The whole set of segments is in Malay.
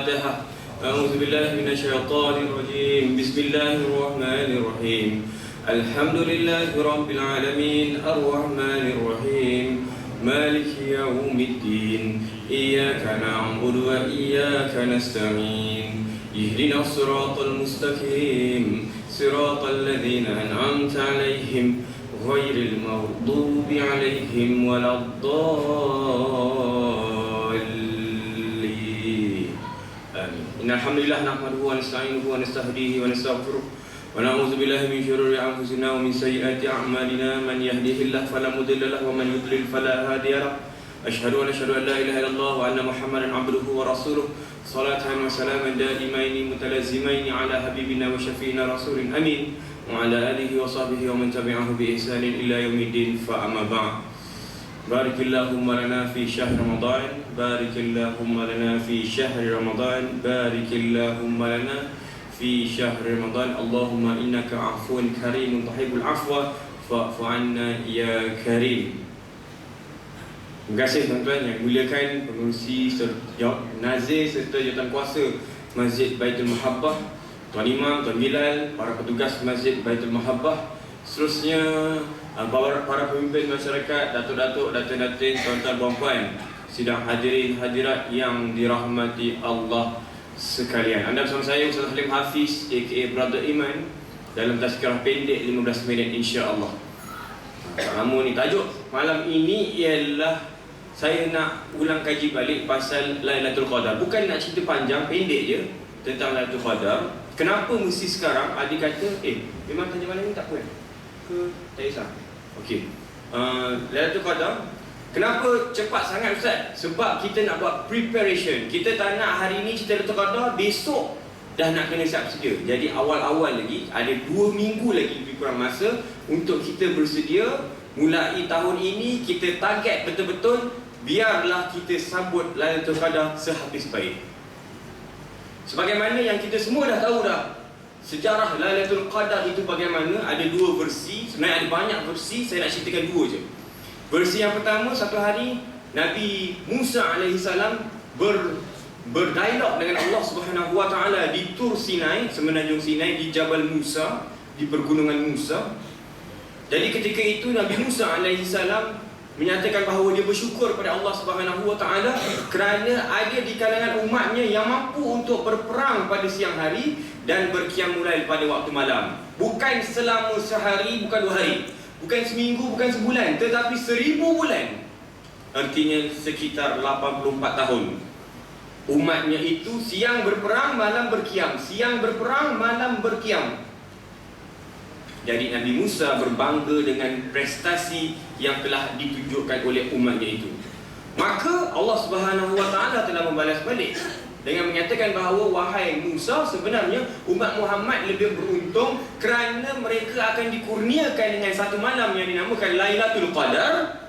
الفاتحة. أعوذ بالله من الشيطان الرجيم. بسم الله الرحمن الرحيم. الحمد لله رب العالمين الرحمن الرحيم مالك يوم الدين إياك نعبد وإياك نستعين اهدنا الصراط المستقيم صراط الذين أنعمت عليهم غير المغضوب عليهم ولا الضالين آمين. إن الحمد لله نحمده ونستعينه ونستهديه ونستغفره ونعوذ بالله من شرور أنفسنا ومن سيئات أعمالنا من يهده الله فلا مضل له ومن يضلل فلا هادي له أشهد أن لا إله إلا الله وأن محمدا عبده ورسوله صلاة وسلاما دائمين متلازمين على حبيبنا وشفينا رسول أمين وعلى آله وصحبه ومن تبعه بإحسان إلى يوم الدين. فأما بعد بارك اللهم لنا في شهر رمضان بارك اللهم لنا في شهر رمضان بارك اللهم لنا في شهر رمضان اللهم إنك عفو كريم تحب العفو فاعف عنا يا كريم. Terima kasih tuan-tuan yang muliakan pengurusi Nazir serta jawatan kuasa Masjid Baitul Mahabbah, Tuan Imam, Tuan Bilal, para petugas Masjid Baitul Mahabbah, seterusnya para pemimpin masyarakat, datuk-datuk, datin-datin, tuan-tuan, puan-puan, sidang hadirin hadirat yang dirahmati Allah sekalian. Anda bersama saya Ustaz Halim Hafiz aka Brother Iman dalam tazkirah pendek 15 minit insya-Allah. Namun ni tajuk malam ini ialah saya nak ulang kaji balik pasal Lailatul Qadar. Bukan nak cerita panjang, pendek je tentang Lailatul Qadar. Kenapa mesti sekarang? Adik kata, memang tanya malam ni tak apa ke? Tak kisah. Okey. Lailatul Qadar, kenapa cepat sangat Ustaz? Sebab kita nak buat preparation. Kita tak nak hari ni cerita Lailatul Qadar, besok dah nak kena siap sedia. Jadi awal-awal lagi, ada 2 minggu lagi lebih kurang masa untuk kita bersedia. Mulai tahun ini kita target betul-betul biarlah kita sambut Lailatul Qadar sehabis baik. Sebagaimana yang kita semua dah tahu dah, sejarah Lailatul Qadar itu bagaimana. Ada 2 versi, sebenarnya ada banyak versi, saya nak ceritakan 2 je. Versi yang pertama, satu hari Nabi Musa AS berdialog dengan Allah Subhanahu Wa Taala di Tur Sinai, semenanjung Sinai, di Jabal Musa, di pergunungan Musa. Jadi ketika itu Nabi Musa AS menyatakan bahawa dia bersyukur kepada Allah Subhanahu Wa Taala kerana ada di kalangan umatnya yang mampu untuk berperang pada siang hari dan berqiyamul lail pada waktu malam. Bukan selama sehari, bukan 2 hari, bukan seminggu, bukan sebulan, tetapi 1000 bulan. Artinya sekitar 84 tahun. Umatnya itu siang berperang, malam berqiyam, siang berperang, malam berqiyam. Jadi Nabi Musa berbangga dengan prestasi yang telah ditunjukkan oleh umatnya itu. Maka Allah Subhanahu Wa Taala telah membalas balik dengan menyatakan bahawa wahai Musa, sebenarnya umat Muhammad lebih beruntung kerana mereka akan dikurniakan dengan satu malam yang dinamakan Lailatul Qadar,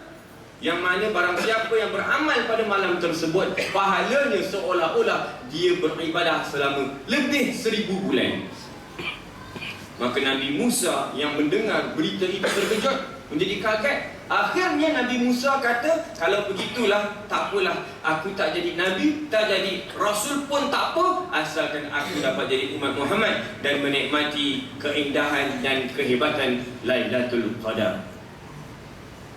yang mana barang siapa yang beramal pada malam tersebut, pahalanya seolah-olah dia beribadah selama lebih 1000 bulan. Maka Nabi Musa yang mendengar berita itu terkejut, menjadi kaget. Akhirnya Nabi Musa kata, kalau begitulah tak apalah, aku tak jadi Nabi, tak jadi Rasul pun tak apa, asalkan aku dapat jadi umat Muhammad dan menikmati keindahan dan kehebatan Lailatul Qadar.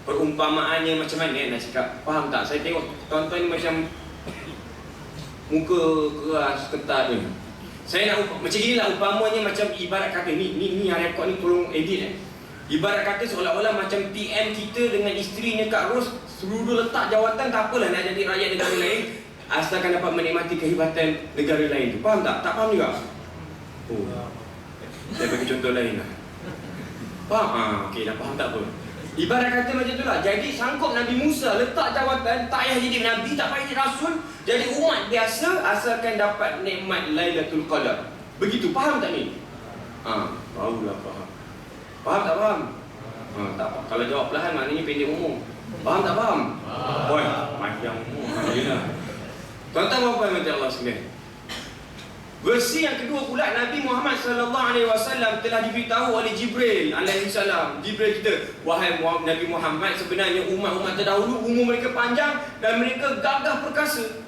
Perumpamaannya macam mana nak cakap? Faham tak? Saya tengok tuan-tuan macam muka keras, ketat ni. Saya nak macam inilah umpamanya, macam ibarat kata ni yang rekod ni tolong edit Ibarat kata seolah-olah macam PM kita dengan isterinya Kak Ros suruh letak jawatan, tak apalah nak jadi rakyat negara lain asalkan dapat menikmati kehebatan negara lain tu. Faham tak? Tak faham juga? Saya bagi contoh lain lah. Faham? Okey, dah faham tak apa. Ibarat kata macam tu lah. Jadi sanggup Nabi Musa letak jawatan, tak payah jadi Nabi, tak payah jadi Rasul, jadi umat biasa asalkan dapat nikmat Lailatul Qadar. Begitu, faham tak ni? Barulah faham. Faham tak faham? Tak faham. Kalau jawab perlahan maknanya pendek umur. Faham tak faham? Boy, macam umur. Tuan-tuan apa yang mati Allah sekalian? Versi yang kedua pula, Nabi Muhammad SAW telah diberitahu oleh Jibril alaihissalam. Jibril kita, wahai Nabi Muhammad, sebenarnya umat-umat terdahulu umur mereka panjang dan mereka gagah perkasa.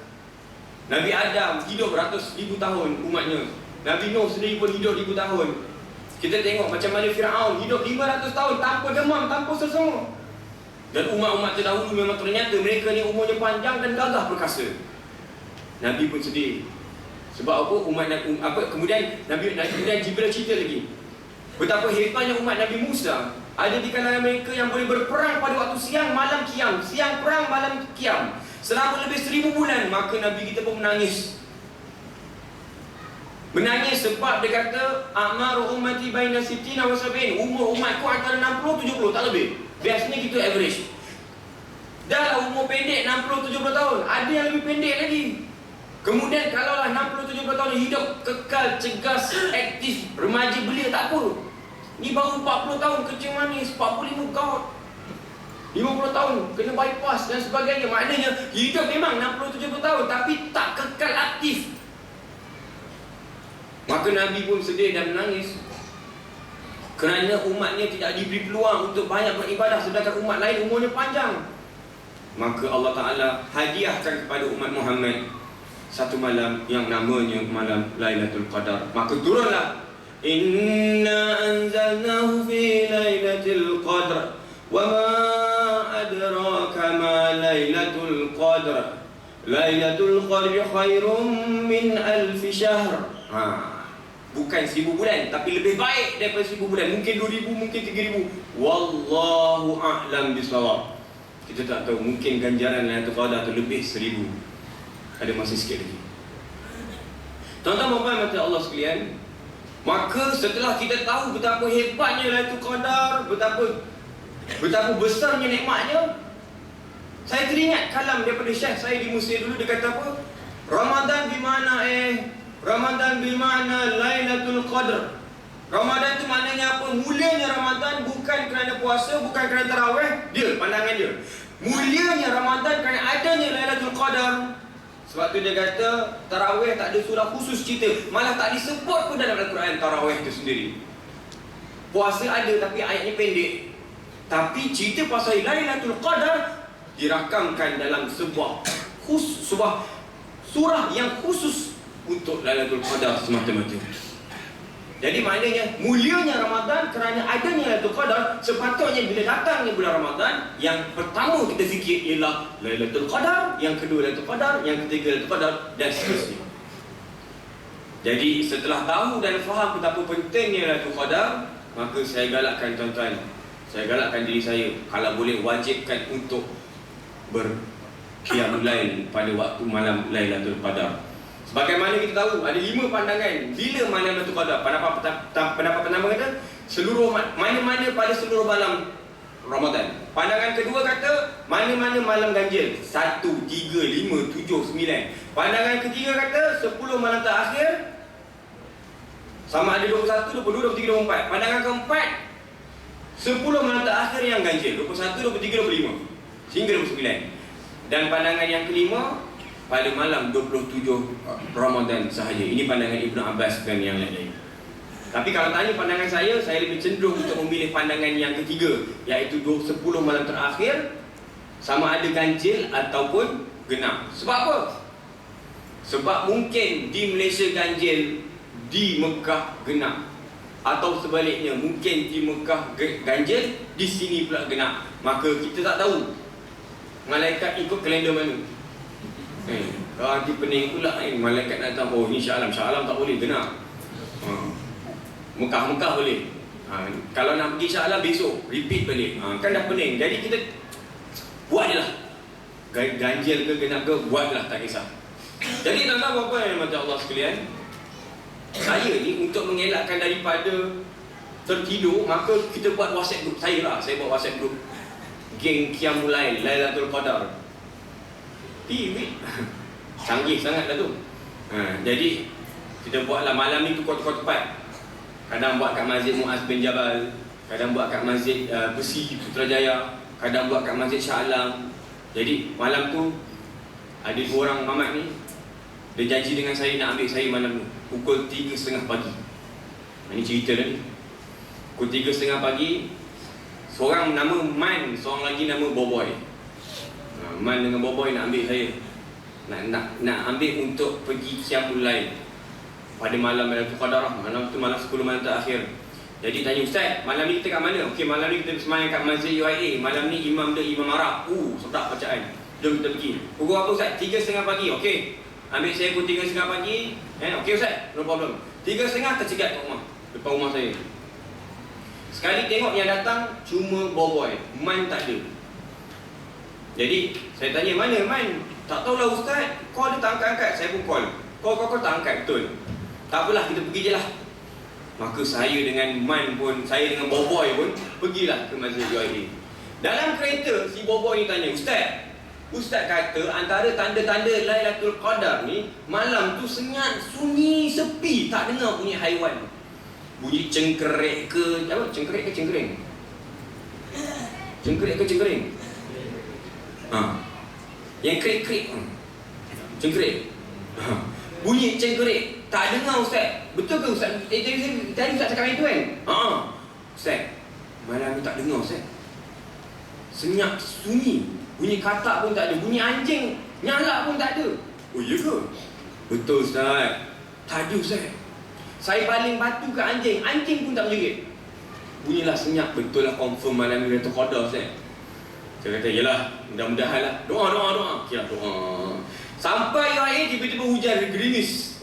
Nabi Adam hidup ratus ribu tahun umatnya. Nabi Nuh sendiri pun hidup ribu tahun. Kita tengok macam mana Fir'aun hidup 500 tahun tanpa demam, tanpa sesama. Dan umat-umat terdahulu memang ternyata mereka ni umurnya panjang dan gagah perkasa. Nabi pun sedih. Sebab apa? Kemudian Jibril cerita lagi betapa hebatnya umat Nabi Musa. Ada di kalangan mereka yang boleh berperang pada waktu siang, malam qiyam. Siang perang, malam qiyam, selama lebih 1000 bulan. Maka Nabi kita pun menangis. Menangis sebab dia kata, A'mar ummati baina sittina wa sab'in. Umur umatku antara 60-70, tak lebih. Biasanya gitu average. Dah lah umur pendek 60-70 tahun. Ada yang lebih pendek lagi. Kemudian kalaulah 60-70 tahun hidup kekal, cegas, aktif, remaja belia, tak apa. Ni baru 40 tahun kecil manis, 45 gout, 50 tahun kena bypass dan sebagainya. Maknanya hidup memang 60-70 tahun tapi tak kekal aktif. Maka Nabi pun sedih dan menangis kerana umatnya tidak diberi peluang untuk banyak beribadah, sedangkan umat lain umurnya panjang. Maka Allah Ta'ala hadiahkan kepada umat Muhammad satu malam yang namanya malam Lailatul Qadar. Maka turunlah, Inna anzalnahu fi Lailatul Qadar wa ma adraka ma Lailatul Qadar Lailatul Qadri khairum min alfi syahr. Bukan 1000 bulan, tapi lebih baik daripada 1000 bulan. Mungkin 2000, mungkin 3000. Wallahu a'lam bishawab. Kita tak tahu, mungkin ganjaran Lailatul Qadar tu lebih 1000. Ada masih sikit lagi. Tuan-tuan dan puan Allah sekalian, maka setelah kita tahu betapa hebatnya Lailatul Qadar, betapa besarnya nikmatnya, saya teringat kalam daripada Syekh saya di Mesir dulu. Dia kata apa? Ramadan bimana Lailatul Qadar. Ramadan tu maknanya apa? Mulianya Ramadan bukan kerana puasa, bukan kerana tarawih. Dia, pandangan dia, mulianya Ramadan kerana adanya Lailatul Qadar. Sebab tu dia kata tarawih tak ada surah khusus cerita, malah tak disebut pun dalam Al-Quran tarawih tu sendiri. Puasa ada tapi ayatnya pendek. Tapi cerita pasal Lailatul Qadar dirakamkan dalam sebuah surah yang khusus untuk Lailatul Qadar semata-mata. Jadi maknanya mulianya Ramadan kerana adanya Lailatul Qadar. Sepatutnya bila datangnya bulan Ramadan, yang pertama kita fikir ialah Lailatul Qadar, yang kedua Lailatul Qadar, yang ketiga Lailatul Qadar, dan seterusnya. Jadi setelah tahu dan faham betapa pentingnya Lailatul Qadar, maka saya galakkan tuan-tuan, saya galakkan diri saya, kalau boleh wajibkan untuk berqiyamul lail pada waktu malam Lailatul Qadar. Sebagaimana kita tahu, ada 5 pandangan bila malam Lailatul Qadar. Pendapat pertama kata mana-mana pada seluruh malam Ramadan. Pandangan kedua kata mana-mana malam ganjil, 1, 3, 5, 7, 9. Pandangan ketiga kata 10 malam terakhir, sama ada 21, 22, 23, 24. Pandangan keempat, 10 malam terakhir yang ganjil, 21, 23, 25 hingga 29. Dan pandangan yang kelima, pada malam 27 Ramadan sahaja. Ini pandangan Ibnu Abbas dan yang lain-lain. Tapi kalau tanya pandangan saya lebih cenderung untuk memilih pandangan yang ketiga, iaitu 10 malam terakhir, sama ada ganjil ataupun genap. Sebab apa? Sebab mungkin di Malaysia ganjil, di Mekah genap, atau sebaliknya, mungkin di Mekah ganjil, di sini pula genap. Maka kita tak tahu malaikat ikut kalender mana. Kalau nanti pening pula malaikat datang, oh ni Shah Alam tak boleh, genap. Mekah boleh. Kalau nak pergi Shah Alam besok, repeat balik. Kan dah pening. Jadi kita buat je lah, ganjil ke genap ke, buat je lah, tak kisah. Jadi tuan-tuan apa yang mata Allah sekalian, saya ni untuk mengelakkan daripada tertidur, maka kita buat WhatsApp group. Saya buat WhatsApp group geng Qiyamul Lail Lailatul Qadar. Canggih sangat lah tu. Jadi kita buatlah malam ni tukar-tukar tempat. Kadang buat kat Masjid Muaz bin Jabal, kadang buat kat Masjid Besi Putrajaya, kadang buat kat Masjid Shah Alam. Jadi malam tu ada 2 orang mamat ni, dia janji dengan saya nak ambil saya malam tu pukul 3.30 pagi. Ini cerita dah ni. Pukul 3.30 pagi, seorang nama Man, seorang lagi nama Boboy. Man dengan Boboy nak ambil saya. nak ambil untuk pergi Qiyamul Lail pada malam Lailatul Qadar. Malam tu malam 10 malam terakhir. Jadi tanya ustaz, malam ni kita kat mana? Okey, malam ni kita sembahyang kat Masjid UIA. Malam ni imam dia Imam Arab. Sedap bacaan. Jom kita pergi. Pukul apa ustaz? 3.30 pagi. Okey. Ambil saya pukul 3.30 pagi. Okey ustaz, no problem. 3.30 tercegat kat rumah. Depan rumah saya. Sekali tengok yang datang cuma boboy. Man tak ada. Jadi saya tanya, mana Man? Tak tahulah ustaz. Call dia tak angkat-angkat. Saya pun call. Call tak angkat, betul. Tak apalah, kita pergi je lah. Maka saya dengan Man pun, saya dengan boboy pun pergilah ke Masjid UIA. Dalam kereta, si boboy ni tanya, Ustaz kata antara tanda-tanda Lailatul Qadar ni, malam tu senyap, sunyi, sepi, tak dengar bunyi haiwan. Bunyi cengkerek ke, apa? Cengkerek ke cengkering? Cengkerek ke cengkering? Yang krik-krik. Cengkerek. Bunyi cengkerek. Tak dengar ustaz. Betul ke ustaz? Tadi ustaz cakap itu kan? Ustaz, malam ni tak dengar ustaz. Senyap, sunyi. Bunyi katak pun tak ada. Bunyi anjing nyala pun tak ada. Oh iya ke? Betul ustaz. Tak ada ustaz. Saya baling batu ke anjing, anjing pun tak menjerit. Bunyilah senyap. Betul lah, confirm malam ni Lailatul Qadar ustaz. Saya kata, yelah, mudah-mudahan lah. Doa. Kira doa. Sampai UIA tiba-tiba hujan, gerimis.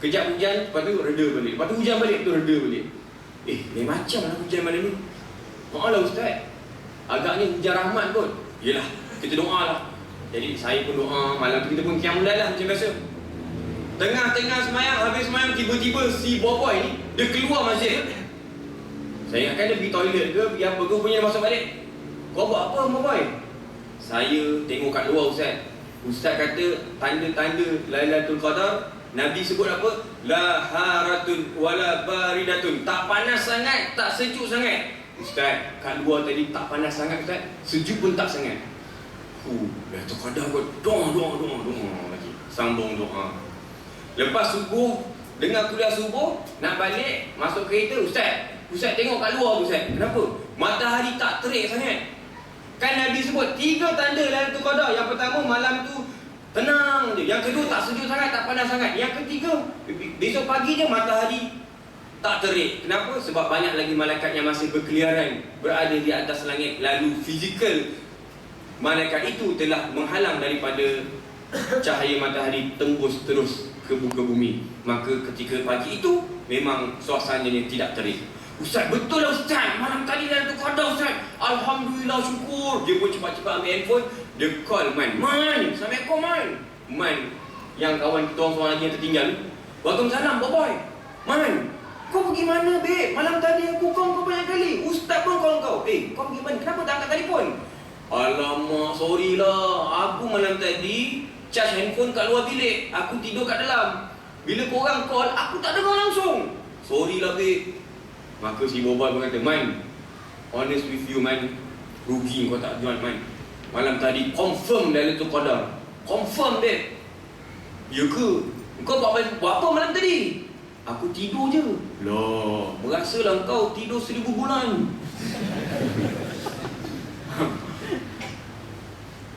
Kejap hujan, lepas tu reda balik. Lepas tu hujan balik, lepas tu reda balik. Lain macam lah hujan malam ni. Lah ustaz, agaknya hujan rahmat kot. Yelah, kita doa lah. Jadi saya pun doa, malam tu kita pun Qiyamul Lail lah macam biasa. Tengah-tengah semayang, habis semayang, tiba-tiba si boboy ni, dia keluar masjid. Saya ingatkan dia pergi toilet ke, pergi apa ke, punya masuk balik. Kau buat apa boboy? Saya tengok kat luar ustaz. Ustaz kata tanda-tanda Lailatul Qadar, Nabi sebut apa? La haratun wala baridatun. Tak panas sangat, tak sejuk sangat. Ustaz, kat luar tadi tak panas sangat ustaz, sejuk pun tak sangat. Lailatul Qadar kot. Doa lagi. Sambung doa. Lepas subuh, dengar kuliah subuh, nak balik, masuk kereta, Ustaz tengok kat luar ustaz. Kenapa? Matahari tak terik sangat. Kan Nabi sebut 3 tanda Lailatul Qadar. Yang pertama, malam tu tenang je. Yang kedua, tak sejuk sangat, tak panas sangat. Yang ketiga, besok pagi je matahari tak terik. Kenapa? Sebab banyak lagi malaikat yang masih berkeliaran, berada di atas langit. Lalu fizikal malaikat itu telah menghalang daripada cahaya matahari tembus terus ke muka bumi. Maka ketika pagi itu memang suasananya tidak terik. Ustaz, betul lah ustaz, malam tadi Lailatul Qadar ustaz. Alhamdulillah, syukur. Dia pun cepat-cepat ambil handphone. Dia call Man. Assalamualaikum Man, yang kawan kita orang seorang lagi yang tertinggal. Waalaikumsalam boboy. Man, kau pergi mana babe? Malam tadi aku call kau banyak kali. Ustaz pun call kau. Kau pergi mana? Kenapa tak angkat telefon? Alamak, sorry lah. Aku malam tadi charge handphone kat luar bilik. Aku tidur kat dalam. Bila korang call, aku tak dengar langsung. Sorry lah babe. Maka si boboy pun kata, Man, honest with you Man, rugi kau tak join Man. Malam tadi confirm Lailatul Qadar. Confirm babe. Ya ke? Kau buat apa malam tadi? Aku tidur je. Loh, merasalah kau tidur 1000 bulan.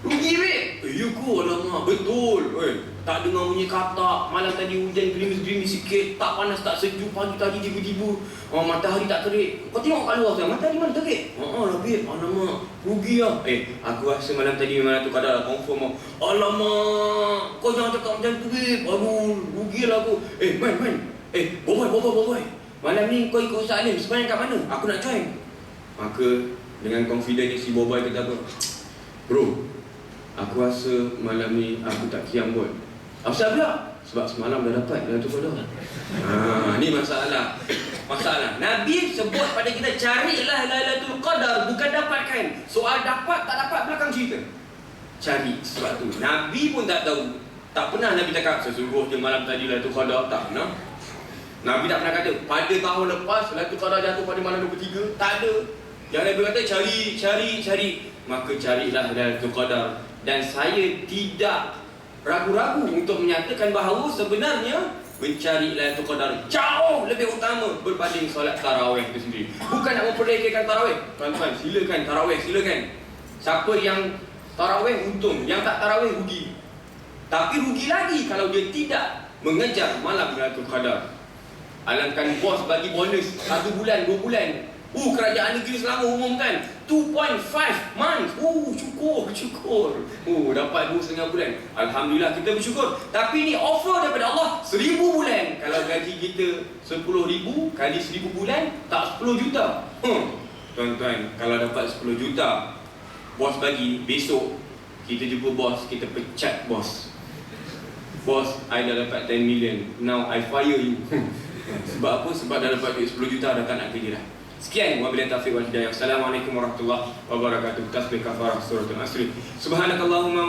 Rugi babe. Ya ke? Alamak, betul. Tak dengar bunyi katak. Malam tadi hujan gerimis-gerimis sikit. Tak panas, tak sejuk. Pagi tadi tiba-tiba matahari tak terik. Kau tengok kat luar sekarang, matahari mana terik? Lah babe, alamak, rugi lah. Aku rasa malam tadi memang Lailatul Qadar lah, confirm lah. Alamak, kau jangan cakap macam tu babe. Aduh, rugi lah aku. Man, boboy. Malam ni kau ikut Ustaz Alim, sebenarnya kat mana? Aku nak join. Maka dengan confident ni si boboy kata apa? Bro, aku rasa malam ni aku tak qiyam kot. Apa pula? Sebab semalam dah dapat Lailatul Qadar. Ni masalah. Nabi sebut pada kita, carilah Lailatul Qadar, bukan dapatkan. Soal dapat tak dapat belakang cerita. Cari. Sebab tu Nabi pun tak tahu. Tak pernah Nabi cakap sesungguhnya malam tadi Lailatul Qadar. Tak pernah. Nabi tak pernah kata pada tahun lepas Lailatul Qadar jatuh pada malam 23. Tak ada. Yang Nabi kata cari. Maka carilah Lailatul Qadar. Dan saya tidak ragu-ragu untuk menyatakan bahawa sebenarnya mencari Lailatul Qadar jauh lebih utama berbanding solat tarawih itu sendiri. Bukan nak memperlekehkan tarawih. Tuan-tuan, silakan tarawih, silakan. Siapa yang tarawih untung, yang tak tarawih rugi. Tapi rugi lagi kalau dia tidak mengejar malam Lailatul Qadar. Alangkah bos bagi bonus 1 bulan, 2 bulan. Kerajaan negeri Selangor umumkan 2.5 months. Syukur. Dapat 2,5 bulan. Alhamdulillah, kita bersyukur. Tapi ni offer daripada Allah 1,000 bulan. Kalau gaji kita 10,000 kali 1,000 bulan, tak 10 juta. Tuan-tuan, kalau dapat 10 juta bos bagi, besok kita jumpa bos, kita pecat bos. Bos, I dah dapat 10 million. Now I fire you. Sebab apa? Sebab dah dapat duit 10 juta, dah tak nak kerja dah. Sekian, wabillahi taufiq wal hidayah. Assalamualaikum warahmatullahi wabarakatuh. Tasbih kafarah suratul Asr. Subhanakallahumma